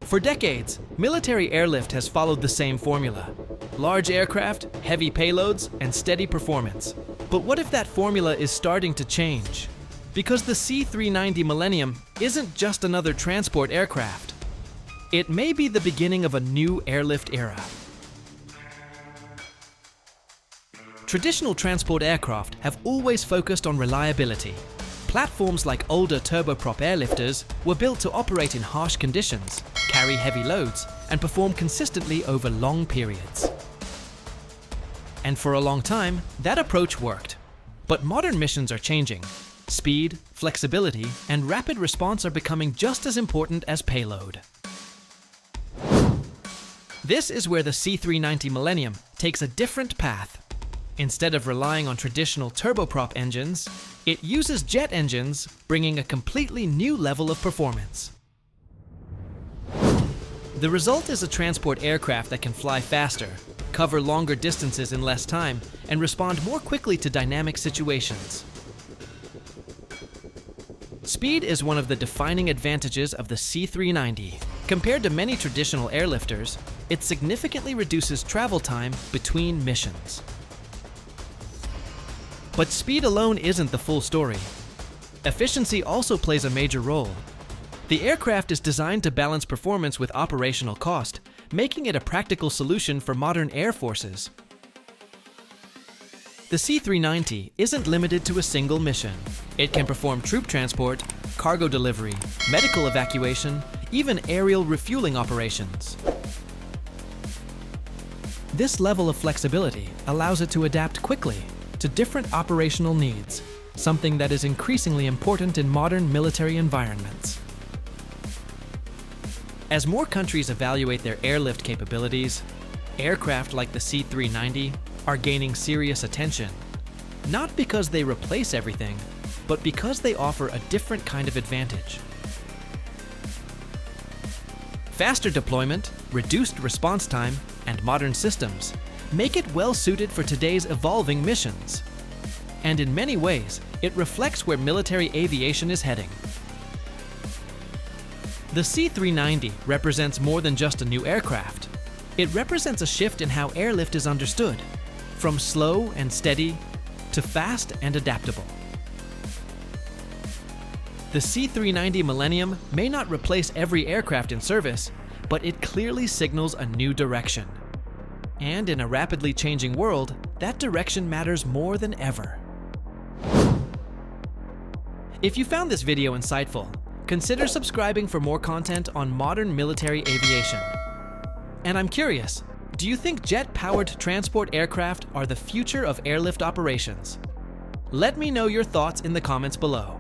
For decades, military airlift has followed the same formula: large aircraft, heavy payloads, and steady performance. But what if that formula is starting to change? Because the C-390 Millennium isn't just another transport aircraft. It may be the beginning of a new airlift era. Traditional transport aircraft have always focused on reliability. Platforms like older turboprop airlifters were built to operate in harsh conditions, carry heavy loads, and perform consistently over long periods. And for a long time, that approach worked. But modern missions are changing. Speed, flexibility, and rapid response are becoming just as important as payload. This is where the C-390 Millennium takes a different path. Instead of relying on traditional turboprop engines, it uses jet engines, bringing a completely new level of performance. The result is a transport aircraft that can fly faster, cover longer distances in less time, and respond more quickly to dynamic situations. Speed is one of the defining advantages of the C-390. Compared to many traditional airlifters, it significantly reduces travel time between missions. But speed alone isn't the full story. Efficiency also plays a major role. The aircraft is designed to balance performance with operational cost, making it a practical solution for modern air forces. The C-390 isn't limited to a single mission. It can perform troop transport, cargo delivery, medical evacuation, even aerial refueling operations. This level of flexibility allows it to adapt quickly to different operational needs, something that is increasingly important in modern military environments. As more countries evaluate their airlift capabilities, aircraft like the C-390 are gaining serious attention, not because they replace everything, but because they offer a different kind of advantage. Faster deployment, reduced response time, and modern systems make it well suited for today's evolving missions. And in many ways, it reflects where military aviation is heading. The C-390 represents more than just a new aircraft. It represents a shift in how airlift is understood, from slow and steady to fast and adaptable. The C-390 Millennium may not replace every aircraft in service, but it clearly signals a new direction. And in a rapidly changing world, that direction matters more than ever. If you found this video insightful, consider subscribing for more content on modern military aviation. And I'm curious, do you think jet-powered transport aircraft are the future of airlift operations? Let me know your thoughts in the comments below.